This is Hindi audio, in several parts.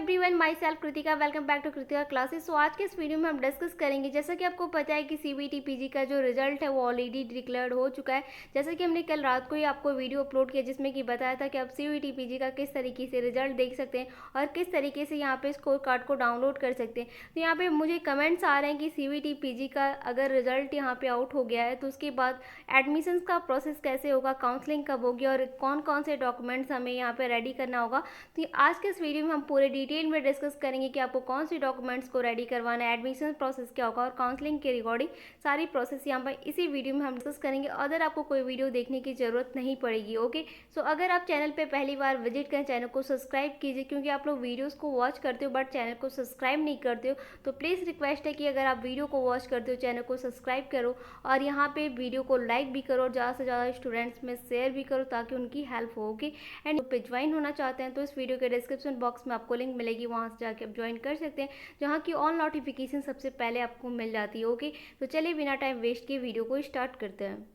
Everyone, myself Kritika. Welcome back to Kritika classes. So आज के इस वीडियो में हम डिस्कस करेंगे, जैसा कि आपको पता है कि सीबीटी पीजी का जो रिजल्ट है वो ऑलरेडी डिक्लेयर्ड हो चुका है। जैसा कि हमने कल रात को ही आपको वीडियो अपलोड किया जिसमें कि बताया था कि आप सीबीटी पीजी का किस तरीके से रिजल्ट देख सकते हैं और किस तरीके से यहाँ पे स्कोर कार्ड को डाउनलोड कर सकते हैं। तो यहाँ पे मुझे कमेंट्स आ रहे हैं कि सीबीटी पीजी का अगर रिजल्ट यहाँ पे आउट हो गया है तो उसके बाद एडमिशन्स का प्रोसेस कैसे होगा, काउंसलिंग कब होगी और कौन कौन से डॉक्यूमेंट्स हमें यहाँ पे रेडी करना होगा। तो आज के इस वीडियो में हम पूरे डिटेल में डिस्कस करेंगे कि आपको कौन सी डॉक्यूमेंट्स को रेडी करवाना है, एडमिशन प्रोसेस क्या होगा और काउंसलिंग के रिगार्डिंग सारी प्रोसेस यहाँ पर इसी वीडियो में हम डिस्कस करेंगे। अदर आपको कोई वीडियो देखने की जरूरत नहीं पड़ेगी। ओके, सो अगर आप चैनल पे पहली बार विजिट करें, चैनल को सब्सक्राइब कीजिए, क्योंकि आप लोग वीडियोज़ को वॉच करते हो बट चैनल को सब्सक्राइब नहीं करते हो। तो प्लीज़ रिक्वेस्ट है कि अगर आप वीडियो को वॉच करते हो चैनल को सब्सक्राइब करो और यहाँ पे वीडियो को लाइक भी करो, ज़्यादा से ज़्यादा स्टूडेंट्स में शेयर भी करो ताकि उनकी हेल्प हो। ओके, एंड पे ज्वाइन होना चाहते हैं तो इस वीडियो के डिस्क्रिप्शन बॉक्स में आपको लिंक मिलेगी, वहाँ से जाके आप ज्वाइन कर सकते हैं, जहाँ की ऑल नोटिफिकेशन सबसे पहले आपको मिल जाती है। ओके, तो चलिए बिना टाइम वेस्ट किए वीडियो को स्टार्ट करते हैं।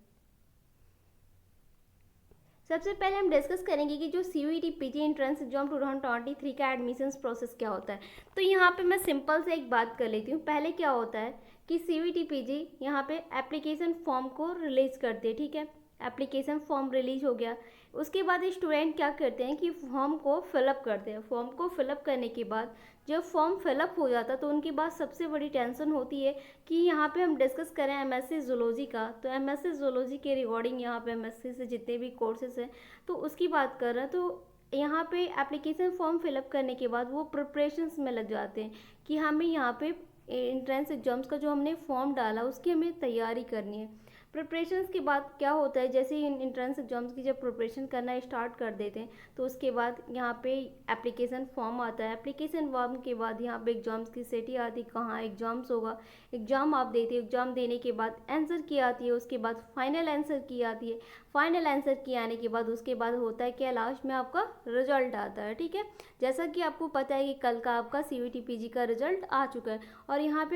सबसे पहले हम डिस्कस करेंगे कि जो सीयूईटी पीजी एंट्रेंस एग्जाम 2023 का एडमिशन्स प्रोसेस क्या होता है। तो यहाँ पे मैं सिंपल से एक बात कर लेती हूँ। पहले क्या होता है कि सीयूईटी पीजी यहाँ पे एप्लीकेशन फॉर्म को रिलीज करते हैं। ठीक है, एप्लीकेशन फॉर्म रिलीज हो गया, उसके बाद स्टूडेंट क्या करते हैं कि फॉर्म को फिलअप करते हैं। फॉर्म को फिलअप करने के बाद जब फॉर्म फिलअप हो जाता है तो उनके बाद सबसे बड़ी टेंशन होती है कि यहाँ पे हम डिस्कस करें एमएससी जूलॉजी का, तो एमएससी जूलॉजी के रिगार्डिंग यहाँ पे एमएससी से जितने भी कोर्सेज हैं तो उसकी बात कर रहे हैं। तो यहाँ पे एप्लीकेशन फॉर्म फिलअप करने के बाद वो प्रिपरेशंस में लग जाते हैं कि हमें यहाँ पे एंट्रेंस एग्जाम्स का जो हमने फॉर्म डाला उसकी हमें तैयारी करनी है। प्रिपरेशंस के बाद क्या होता है, जैसे ही एंट्रेंस एग्जाम्स की जब प्रिपरेशन करना स्टार्ट कर देते हैं तो उसके बाद यहाँ पे एप्लीकेशन फॉर्म आता है। एप्लीकेशन फॉर्म के बाद यहाँ पे एग्जाम्स की सिटी आती है, कहाँ एग्जाम्स होगा, एग्जाम आप देते हो, एग्जाम देने के बाद आंसर की आती है, उसके बाद फाइनल आंसर की आती है। फाइनल आंसर की आने के बाद उसके बाद होता है क्या, लास्ट में आपका रिजल्ट आता है। ठीक है, जैसा कि आपको पता है कि कल का आपका सीयूईटी पीजी का रिजल्ट आ चुका है और यहाँ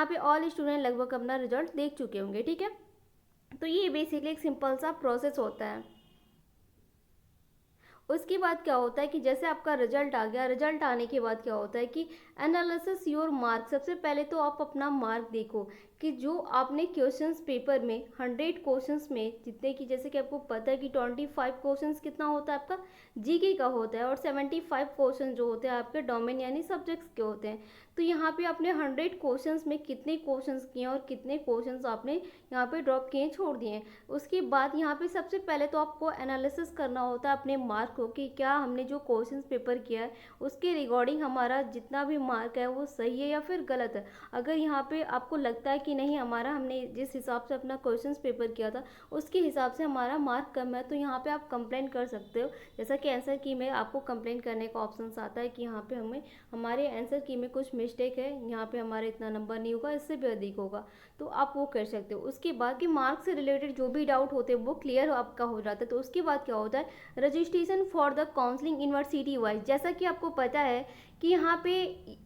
पे ऑल स्टूडेंट लगभग अपना रिजल्ट देख चुके होंगे। ठीक है, तो ये बेसिकली एक सिंपल सा प्रोसेस होता है। उसके बाद क्या होता है कि जैसे आपका रिजल्ट आ गया, रिजल्ट आने के बाद क्या होता है कि एनालिसिस योर मार्क। सबसे पहले तो आप अपना मार्क देखो कि जो आपने क्वेश्चंस पेपर में 100 क्वेश्चंस में जितने की, जैसे कि आपको पता है कि 25 क्वेश्चंस कितना होता है आपका जीके का होता है और 75 क्वेश्चन जो होते हैं आपके डोमेन यानी सब्जेक्ट्स के होते हैं। तो यहाँ पे आपने 100 क्वेश्चंस में कितने क्वेश्चंस किए और कितने क्वेश्चंस आपने यहाँ पे ड्रॉप किए, छोड़ दिए। उसके बाद यहाँ पे सबसे पहले तो आपको एनालिसिस करना होता है अपने मार्क को कि क्या हमने जो क्वेश्चंस पेपर किया है उसके रिगार्डिंग हमारा जितना भी मार्क है वो सही है या फिर गलत है। अगर यहाँ पे आपको लगता है कि नहीं, हमारा हमने जिस हिसाब से अपना क्वेश्चंस पेपर किया था उसके हिसाब से हमारा मार्क कम है, तो यहाँ पे आप कंप्लेंट कर सकते हो। जैसा कि आंसर की में आपको कंप्लेंट करने का ऑप्शन आता है कि यहाँ पे हमें हमारे आंसर की में कुछ मिस्टेक है, यहाँ पे हमारा इतना नंबर नहीं होगा, इससे भी अधिक होगा, तो आप वो कर सकते हो। उसके बाद कि मार्क्स से रिलेटेड जो भी डाउट होते हैं वो क्लियर आपका हो जाता है। तो उसके बाद क्या होता है, registration for the counselling university wise. जैसा कि आपको पता है कि यहाँ पे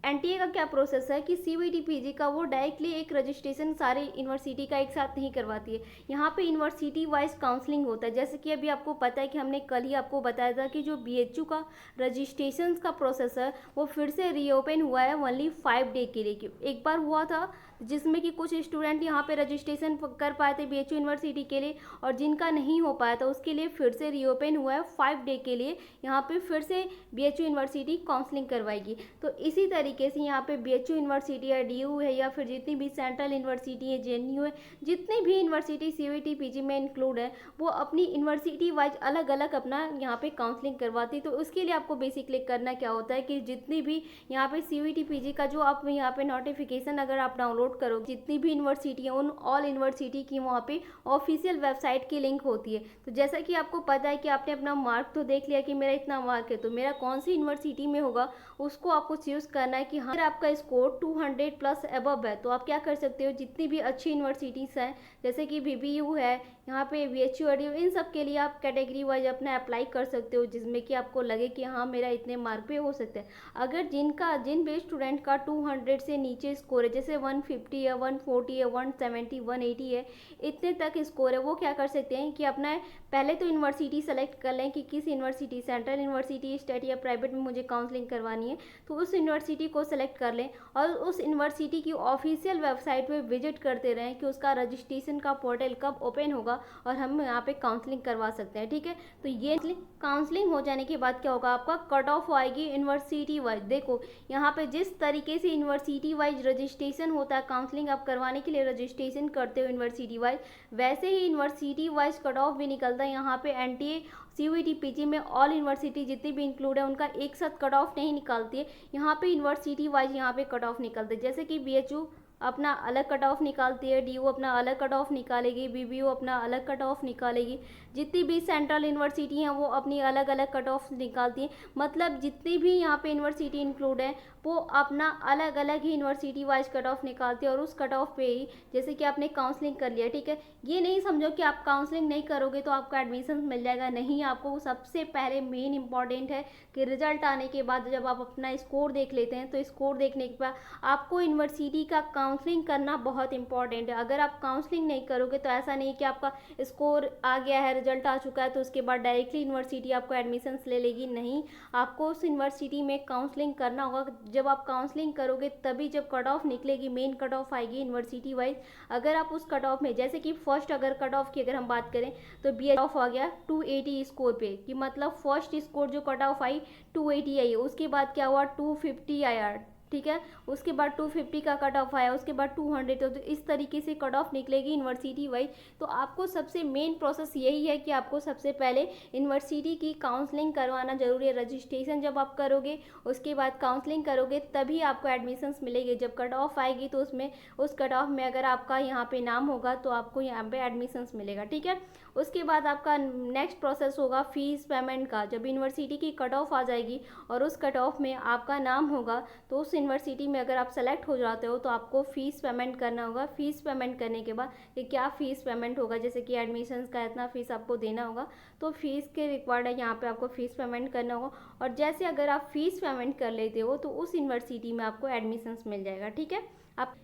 एनटीए का क्या प्रोसेस है कि सीयूईटी पीजी का वो डायरेक्टली एक रजिस्ट्रेशन सारे यूनिवर्सिटी का एक साथ नहीं करवाती है, यहाँ पे यूनिवर्सिटी वाइज काउंसलिंग होता है। जैसे कि अभी आपको पता है कि हमने कल ही आपको बताया था कि जो बीएचयू का रजिस्ट्रेशन का प्रोसेस है वो फिर से रीओपन हुआ है ओनली 5 डे के लिए। एक बार हुआ था जिसमें कि कुछ स्टूडेंट यहाँ पे रजिस्ट्रेशन कर पाए थे बीएचयू यूनिवर्सिटी के लिए और जिनका नहीं हो पाया था उसके लिए फिर से रीओपन हुआ है 5 डे के लिए। यहाँ पे फिर से बीएचयू यूनिवर्सिटी काउंसलिंग करवाएगी। तो इसी तरीके से यहाँ पे बीएचयू यूनिवर्सिटी है, डीयू है या फिर जितनी भी सेंट्रल यूनिवर्सिटी है, जेएनयू है, जितनी भी यूनिवर्सिटी सीयूईटी पीजी में इंक्लूड है वो अपनी यूनिवर्सिटी वाइज अलग अलग अपना यहाँ पे काउंसलिंग करवाती। तो उसके लिए आपको बेसिकली करना क्या होता है कि जितनी भी यहाँ पे सीयूईटी पीजी का जो आप यहाँ पे नोटिफिकेशन अगर आप डाउनलोड करो, जितनी भी यूनिवर्सिटी है उन ऑल यूनिवर्सिटी की वहाँ पे ऑफिशियल वेबसाइट की लिंक होती है। तो जैसा कि आपको पता है कि आपने अपना मार्क तो देख लिया कि मेरा इतना मार्क है तो मेरा कौन सी यूनिवर्सिटी में होगा उसको आपको चूज करना है कि हाँ, अगर आपका स्कोर 200 प्लस अबव है तो आप क्या कर सकते हो, जितनी भी अच्छी यूनिवर्सिटीज़ हैं जैसे कि बीबीयू है, यहाँ पे बीएचयू एडीयू, इन सब के लिए आप कैटेगरी वाइज अपना अप्लाई कर सकते हो जिसमें कि आपको लगे कि हाँ मेरा इतने मार्क पे हो सकता है। अगर जिन भी स्टूडेंट का 200 से नीचे स्कोर है, जैसे 150 है, 140 है, 170, 180 है, इतने तक स्कोर है, वो क्या कर सकते हैं कि अपना पहले तो यूनिवर्सिटी सेलेक्ट कर लें कि किस university university, central university, state या प्राइवेट में मुझे काउंसलिंग करवानी है, तो उस यूनिवर्सिटी को सेलेक्ट कर लें और उस यूनिवर्सिटी की ऑफिशियल वेबसाइट पे विजिट करते रहें कि उसका रजिस्ट्रेशन का पोर्टल कब ओपन होगा और हम यहाँ पे काउंसलिंग करवा सकते हैं। ठीक है, तो ये काउंसलिंग हो जाने के बाद क्या होगा, आपका कट ऑफ आएगी यूनिवर्सिटी वाइज। देखो यहाँ पे जिस तरीके से यूनिवर्सिटी वाइज रजिस्ट्रेशन होता है, काउंसलिंग आप करवाने के लिए रजिस्ट्रेशन करते हो यूनिवर्सिटी वाइज, वैसे ही यूनिवर्सिटी वाइज कट ऑफ भी निकलता है। यहाँ पे एनटीए सीयूईटी पीजी में ऑल यूनिवर्सिटी जितनी भी इंक्लूड है उनका एक साथ कट ऑफ नहीं निकालती है, यहाँ पे यूनिवर्सिटी वाइज यहाँ पे कट ऑफ निकलते हैं। जैसे कि बीएचयू अपना अलग कट ऑफ निकालती है, डीयू अपना अलग कट ऑफ निकालेगी, बीबीयू अपना अलग कट ऑफ निकालेगी, जितनी भी सेंट्रल यूनिवर्सिटी हैं वो अपनी अलग अलग कट ऑफ निकालती हैं। मतलब जितनी भी यहाँ पे यूनिवर्सिटी इंक्लूड है वो अपना अलग अलग ही यूनिवर्सिटी वाइज कट ऑफ निकालती है और उस कट ऑफ पे ही जैसे कि आपने काउंसलिंग कर लिया। ठीक है, ये नहीं समझो कि आप काउंसलिंग नहीं करोगे तो आपका एडमिशन मिल जाएगा, नहीं। आपको सबसे पहले मेन इंपॉर्टेंट है कि रिजल्ट आने के बाद जब आप अपना स्कोर देख लेते हैं तो स्कोर देखने के बाद आपको यूनिवर्सिटी का काउंसलिंग करना बहुत इंपॉर्टेंट है। अगर आप काउंसलिंग नहीं करोगे तो ऐसा नहीं कि आपका स्कोर आ गया है, रिजल्ट आ चुका है तो उसके बाद डायरेक्टली यूनिवर्सिटी आपको एडमिशन्स ले लेगी, नहीं। आपको उस यूनिवर्सिटी में काउंसलिंग करना होगा। जब आप काउंसलिंग करोगे तभी जब कट ऑफ निकलेगी, मेन कट ऑफ आएगी यूनिवर्सिटी वाइज। अगर आप उस कट ऑफ में जैसे कि फर्स्ट अगर कट ऑफ की अगर हम बात करें तो बी ऑफ आ गया 280 स्कोर पे, कि मतलब फर्स्ट स्कोर जो कट ऑफ आई 280 आई, उसके बाद क्या हुआ 250 आया। ठीक है, उसके बाद 250 का कट ऑफ आया, उसके बाद 200, तो इस तरीके से कट ऑफ निकलेगी यूनिवर्सिटी वाइज। तो आपको सबसे मेन प्रोसेस यही है कि आपको सबसे पहले यूनिवर्सिटी की काउंसलिंग करवाना जरूरी है। रजिस्ट्रेशन जब आप करोगे उसके बाद काउंसलिंग करोगे तभी आपको एडमिशन्स मिलेंगे। जब कट ऑफ आएगी तो उसमें उस कट ऑफ में अगर आपका यहाँ पे नाम होगा तो आपको यहाँ पे एडमिशन्स मिलेगा। ठीक है, उसके बाद आपका नेक्स्ट प्रोसेस होगा फीस पेमेंट का। जब यूनिवर्सिटी की कट ऑफ आ जाएगी और उस कट ऑफ में आपका नाम होगा तो उस यूनिवर्सिटी में अगर आप सेलेक्ट हो जाते हो तो आपको फ़ीस पेमेंट करना होगा। फ़ीस पेमेंट करने के बाद कि क्या फ़ीस पेमेंट होगा, जैसे कि एडमिशन्स का इतना फ़ीस आपको देना होगा, तो फ़ीस के रिक्वायर्ड है यहाँ पे आपको फ़ीस पेमेंट करना होगा। और जैसे अगर आप फ़ीस पेमेंट कर लेते हो तो उस यूनिवर्सिटी में आपको एडमिशन्स मिल जाएगा। ठीक है, आप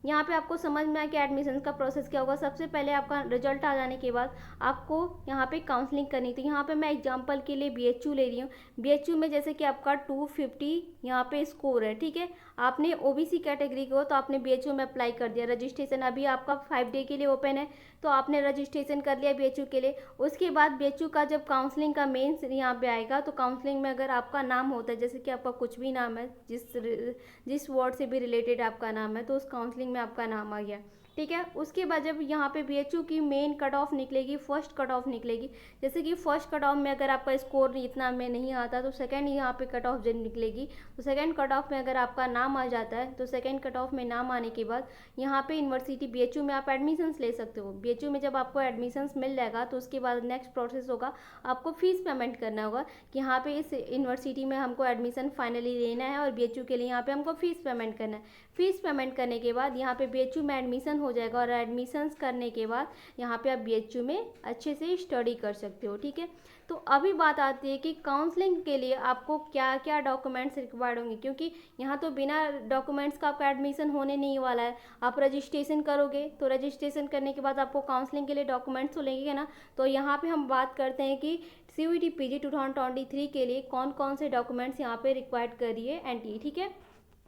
यहाँ पे आपको समझ में आया कि एडमिशन्स का प्रोसेस क्या होगा। सबसे पहले आपका रिजल्ट आ जाने के बाद आपको यहाँ पे काउंसलिंग करनी थी। यहाँ पे मैं एग्जांपल के लिए बीएचयू ले रही हूँ। बीएचयू में जैसे कि आपका 250 यहाँ पे स्कोर है। ठीक है, आपने ओबीसी कैटेगरी को तो आपने बीएचयू में अप्लाई कर दिया, रजिस्ट्रेशन अभी आपका 5 डे के लिए ओपन है तो आपने रजिस्ट्रेशन कर लिया बीएचयू के लिए। उसके बाद बीएचयू का जब काउंसलिंग का मेंस यहाँ पे आएगा तो काउंसलिंग में अगर आपका नाम होता है, जैसे कि आपका कुछ भी नाम है, जिस वार्ड से भी रिलेटेड आपका नाम है, तो उस काउंसलिंग में आपका नाम आ गया। ठीक है, उसके बाद जब यहाँ पे बीएचयू की मेन कट ऑफ निकलेगी, फर्स्ट कट ऑफ निकलेगी। जैसे कि फर्स्ट कट ऑफ में अगर आपका स्कोर इतना में नहीं आता तो सेकंड यहाँ पे कट ऑफ जब निकलेगी, तो सेकंड कट ऑफ में अगर आपका नाम आ जाता है तो सेकंड कट ऑफ में नाम आने के बाद यहाँ पे यूनिवर्सिटी बीएचयू में आप एडमिशन्स ले सकते हो। बीएचयू में जब आपको एडमिशन्स मिल जाएगा तो उसके बाद नेक्स्ट प्रोसेस होगा, आपको फीस पेमेंट करना होगा कि यहाँ पे इस यूनिवर्सिटी में हमको एडमिशन फाइनली लेना है और बीएचयू के लिए यहाँ पे हमको फीस पेमेंट करना है। फीस पेमेंट करने के बाद यहाँ पे बीएचयू में एडमिशन हो जाएगा और एडमिशन्स करने के बाद यहाँ पे आप बीएचयू में अच्छे से स्टडी कर सकते हो। ठीक है, तो अभी बात आती है कि काउंसलिंग के लिए आपको क्या क्या डॉक्यूमेंट्स रिक्वायर्ड होंगे, क्योंकि यहाँ तो बिना डॉक्यूमेंट्स का आपका एडमिशन होने नहीं वाला है। आप रजिस्ट्रेशन करोगे तो रजिस्ट्रेशन करने के बाद आपको काउंसलिंग के लिए डॉक्यूमेंट्स तो लगेंगे ना। तो यहाँ पे हम बात करते हैं कि सीयूईटी पीजी 2023 के लिए कौन कौन से डॉक्यूमेंट्स यहाँ पे रिक्वायर्ड करिए एनटीए। ठीक है,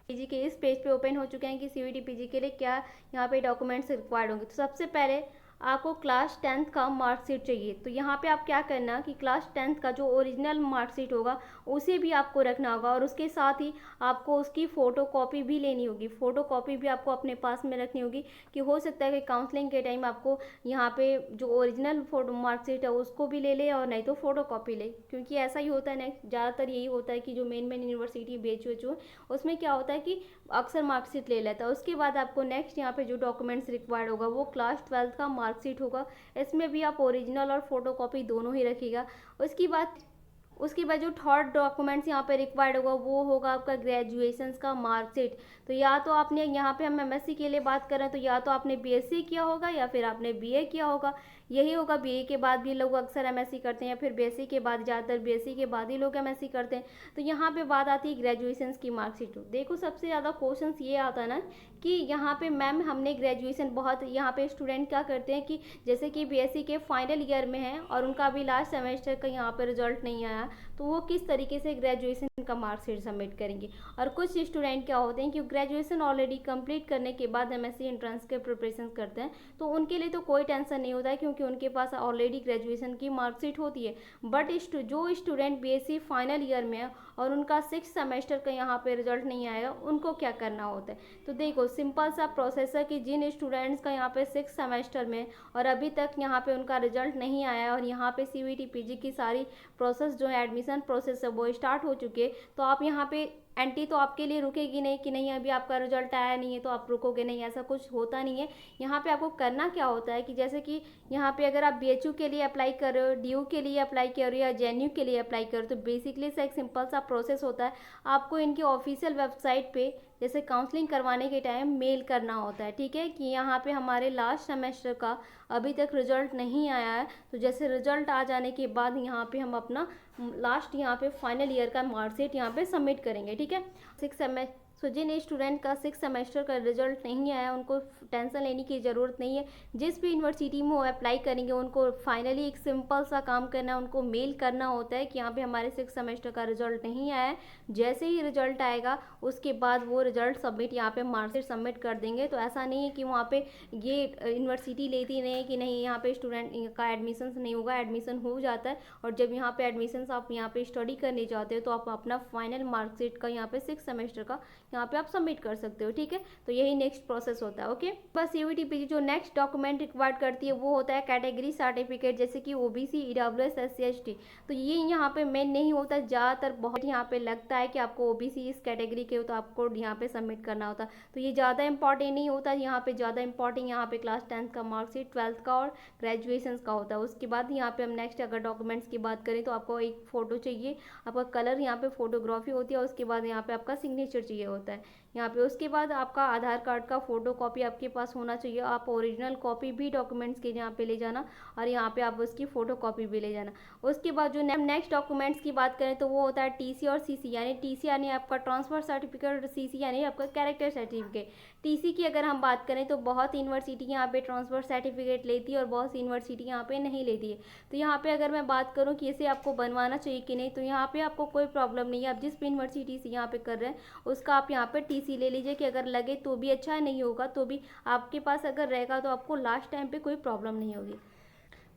पीजी के इस पेज पे ओपन हो चुके हैं कि सीयूईटी पीजी के लिए क्या यहाँ पे डॉक्यूमेंट्स रिक्वायर्ड होंगे। तो सबसे पहले आपको क्लास 10th का मार्कशीट चाहिए। तो यहाँ पे आप क्या करना कि क्लास 10th का जो ओरिजिनल मार्कशीट होगा उसे भी आपको रखना होगा और उसके साथ ही आपको उसकी फ़ोटो कॉपी भी लेनी होगी। फ़ोटो कॉपी भी आपको अपने पास में रखनी होगी कि हो सकता है कि काउंसलिंग के टाइम आपको यहाँ पे जो ओरिजिनल फोटो मार्कशीट है उसको भी ले ले और नहीं तो फ़ोटो कॉपी ले, क्योंकि ऐसा ही होता है ना, ज़्यादातर यही होता है कि जो मेन यूनिवर्सिटी बीएचयू उसमें क्या होता है कि अक्सर मार्कशीट ले लेता है। उसके बाद आपको नेक्स्ट यहाँ पे जो डॉक्यूमेंट्स रिक्वायर्ड होगा वो क्लास 12th का मार्कशीट होगा। इसमें भी आप ओरिजिनल और फोटो कॉपी दोनों ही रखिएगा। उसके बाद जो थर्ड डॉक्यूमेंट्स यहाँ पे रिक्वायर्ड होगा वो होगा आपका ग्रेजुएशन का मार्कशीट। तो या तो आपने यहाँ पे हम एमएससी के लिए बात करें तो या तो आपने बीएससी किया होगा या फिर आपने बीए किया होगा। यही होगा बीए के बाद भी लोग अक्सर एमएससी करते हैं, फिर बीएससी के बाद, ज़्यादातर बीएससी के बाद ही लोग एमएससी करते हैं। तो यहाँ पे बात आती है ग्रेजुएशन की मार्कशीट। देखो सबसे ज़्यादा क्वेश्चन ये आता है ना कि यहाँ पे मैम हमने ग्रेजुएशन, बहुत यहाँ पे स्टूडेंट क्या करते हैं कि जैसे कि बीएससी के फाइनल ईयर में हैं और उनका अभी लास्ट सेमेस्टर का यहाँ पे रिजल्ट नहीं आया, तो वो किस तरीके से ग्रेजुएशन का मार्कशीट सबमिट करेंगे। और कुछ स्टूडेंट क्या होते हैं कि ग्रेजुएशन ऑलरेडी कंप्लीट करने के बाद एमएससी एंट्रेंस के प्रिपरेशन करते हैं, तो उनके लिए तो कोई टेंशन नहीं होता है क्योंकि उनके पास ऑलरेडी ग्रेजुएशन की मार्कशीट होती है। बट जो स्टूडेंट बीएससी फाइनल ईयर में है और उनका 6 सेमेस्टर का यहाँ पे रिजल्ट नहीं आएगा, उनको क्या करना होता है। तो देखो सिंपल सा प्रोसेस है कि जिन स्टूडेंट्स का यहाँ पे 6 सेमेस्टर में और अभी तक यहाँ पे उनका रिजल्ट नहीं आया और यहाँ पे सीयूईटी पीजी की सारी प्रोसेस जो है, एडमिशन प्रोसेस है, वो स्टार्ट हो चुकी है, तो आप यहाँ पे एंटी तो आपके लिए रुकेगी नहीं कि नहीं अभी आपका रिजल्ट आया नहीं है तो आप रुकोगे नहीं, ऐसा कुछ होता नहीं है। यहाँ पे आपको करना क्या होता है कि जैसे कि यहाँ पे अगर आप बीएचयू के लिए अप्लाई कर रहे हो, डीयू के लिए अप्लाई कर रहे हो या जेएनयू के लिए अप्लाई कर रहे हो, तो बेसिकली से एक सिंपल सा प्रोसेस होता है। आपको इनकी ऑफिशियल वेबसाइट पे जैसे काउंसलिंग करवाने के टाइम मेल करना होता है, ठीक है, कि यहाँ पे हमारे लास्ट सेमेस्टर का अभी तक रिजल्ट नहीं आया है, तो जैसे रिजल्ट आ जाने के बाद यहाँ पे हम अपना लास्ट यहाँ पे फाइनल ईयर का मार्कशीट यहाँ पे सबमिट करेंगे, ठीक है। 6 सेमेस्टर, सो जिन स्टूडेंट का 6 सेमेस्टर का रिजल्ट नहीं आया उनको टेंशन लेने की ज़रूरत नहीं है। जिस भी यूनिवर्सिटी में वो अप्लाई करेंगे उनको फाइनली एक सिंपल सा काम करना है, उनको मेल करना होता है कि यहाँ पे हमारे 6 सेमेस्टर का रिजल्ट नहीं आया है। जैसे ही रिजल्ट आएगा उसके बाद वो रिजल्ट सबमिट, यहाँ पे मार्कशीट सबमिट कर देंगे। तो ऐसा नहीं है कि वहाँ पे ये यूनिवर्सिटी लेती नहीं है कि नहीं यहाँ पे स्टूडेंट का एडमिशन नहीं होगा, एडमिशन हो जाता है। और जब यहाँ पे एडमिशन आप यहाँ पे स्टडी करने जाते हो तो आप अपना फाइनल मार्कशीट का यहाँ पे 6 सेमेस्टर का यहाँ पे आप सबमिट कर सकते हो, ठीक है। तो यही नेक्स्ट प्रोसेस होता है, ओके। बस सीयूईटी पीजी जो नेक्स्ट डॉक्यूमेंट रिक्वायर्ड करती है वो होता है कैटेगरी सर्टिफिकेट, जैसे कि ओबीसी, ईडब्ल्यूएस, एससी, एसटी। तो ये यहाँ पे मेन नहीं होता, ज़्यादातर बहुत यहाँ पे लगता है कि आपको ओबीसी इस कैटेगरी के हो तो आपको यहाँ पे सबमिट करना होता, तो ये ज़्यादा इंपॉर्टेंट नहीं होता। यहाँ पे ज़्यादा इंपॉर्टेंट यहाँ पे क्लास 10th का मार्कशीट, 12th का और ग्रेजुएशन का होता है। उसके बाद यहाँ पे हम नेक्स्ट अगर डॉक्यूमेंट्स की बात करें तो आपको एक फ़ोटो चाहिए, आपका कलर यहाँ पे फोटोग्राफी होती है, उसके बाद यहाँ पे आपका सिग्नेचर चाहिए होता है यहाँ पे। उसके बाद आपका आधार कार्ड का फोटो कॉपी आपके पास होना चाहिए, आप ओरिजिनल कॉपी भी डॉक्यूमेंट्स के यहाँ पे ले जाना और यहाँ पे आप उसकी फ़ोटो कॉपी भी ले जाना। उसके बाद जो नेक्स्ट डॉक्यूमेंट्स की बात करें तो वो होता है टीसी और सीसी, यानी टीसी यानी आपका ट्रांसफ़र सर्टिफिकेट और सीसी यानी आपका कैरेक्टर सर्टिफिकेट। टीसी की अगर हम बात करें तो बहुत यूनिवर्सिटी यहाँ पे ट्रांसफ़र सर्टिफिकेट लेती है और बहुत सी यूनिवर्सिटी यहाँ पे नहीं लेती है। तो यहाँ पे अगर मैं बात करूँ कि इसे आपको बनवाना चाहिए कि नहीं, तो यहाँ पे आपको कोई प्रॉब्लम नहीं है। आप जिस भी यूनिवर्सिटी से यहाँ पे कर रहे हैं उसका आप यहाँ पे टीसी ले लीजिए कि अगर लगे तो भी अच्छा है, नहीं होगा तो भी आपके पास अगर रहेगा तो आपको लास्ट टाइम पे कोई प्रॉब्लम नहीं होगी।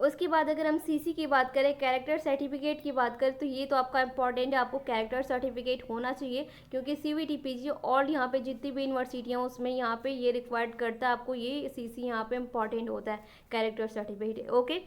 उसके बाद अगर हम सीसी की बात करें, कैरेक्टर सर्टिफिकेट की बात करें, तो ये तो आपका इंपॉर्टेंट है, आपको कैरेक्टर सर्टिफिकेट होना चाहिए क्योंकि सीयूईटी पीजी और यहाँ पे जितनी भी यूनिवर्सिटियाँ उसमें यहाँ पे ये रिक्वायर्ड करता है, आपको ये सीसी यहाँ पे इंपॉर्टेंट होता है, कैरेक्टर सर्टिफिकेट, ओके।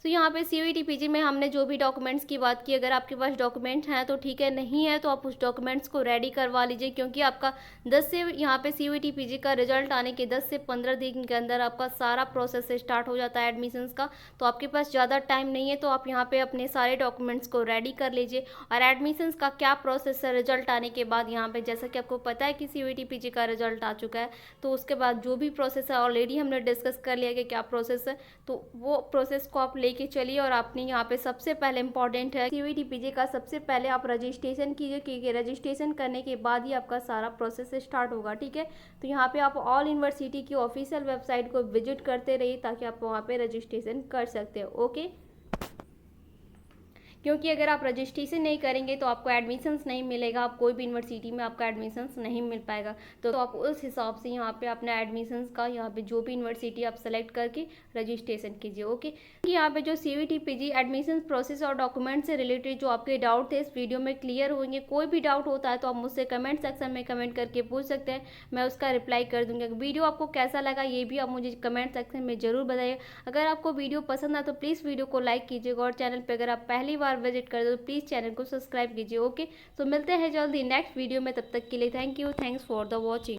तो यहाँ पे सीयूईटी पीजी में हमने जो भी डॉक्यूमेंट्स की बात की, अगर आपके पास डॉक्यूमेंट हैं तो ठीक है, नहीं है तो आप उस डॉक्यूमेंट्स को रेडी करवा लीजिए क्योंकि आपका 10 से यहाँ पे सीयूईटी पीजी का रिजल्ट आने के 10 से 15 दिन के अंदर आपका सारा प्रोसेस स्टार्ट हो जाता है एडमिशन्स का। तो आपके पास ज़्यादा टाइम नहीं है, तो आप यहाँ पे अपने सारे डॉक्यूमेंट्स को रेडी कर लीजिए। और एडमिशन्स का क्या प्रोसेस है रिजल्ट आने के बाद, यहाँ पे जैसा कि आपको पता है कि सीयूईटी पीजी का रिजल्ट आ चुका है, तो उसके बाद जो भी प्रोसेस है ऑलरेडी हमने डिस्कस कर लिया कि क्या प्रोसेस है, तो वो प्रोसेस को आप लेके चलिए। और आपने यहाँ पे सबसे पहले इंपॉर्टेंट है सीयूईटी पीजी का, सबसे पहले आप रजिस्ट्रेशन कीजिए क्योंकि रजिस्ट्रेशन करने के बाद ही आपका सारा प्रोसेस स्टार्ट होगा, ठीक है। तो यहाँ पे आप ऑल यूनिवर्सिटी की ऑफिशियल वेबसाइट को विजिट करते रहिए ताकि आप वहाँ पे रजिस्ट्रेशन कर सकते हो, ओके। क्योंकि अगर आप रजिस्ट्रेशन नहीं करेंगे तो आपको एडमिशन्स नहीं मिलेगा, आप कोई भी यूनिवर्सिटी में आपका एडमिशन्स नहीं मिल पाएगा। तो आप उस हिसाब से यहाँ पे अपना एडमिशन्स का यहाँ पे जो भी यूनिवर्सिटी आप सेलेक्ट करके रजिस्ट्रेशन कीजिए, ओके। यहाँ पे जो सीयूईटी पीजी एडमिशन प्रोसेस और डॉक्यूमेंट से रिलेटेड जो आपके डाउट थे इस वीडियो में क्लियर होंगे। कोई भी डाउट होता है तो आप मुझसे कमेंट सेक्शन में कमेंट करके पूछ सकते हैं, मैं उसका रिप्लाई कर दूँगी। वीडियो आपको कैसा लगा ये भी आप मुझे कमेंट सेक्शन में ज़रूर बताइए। अगर आपको वीडियो पसंद आए तो प्लीज़ वीडियो को लाइक कीजिएगा और चैनल पर अगर आप पहली बार विजिट कर दो तो प्लीज़ चैनल को सब्सक्राइब कीजिए, ओके। तो मिलते हैं जल्दी नेक्स्ट वीडियो में, तब तक के लिए thank you, thanks for the watching.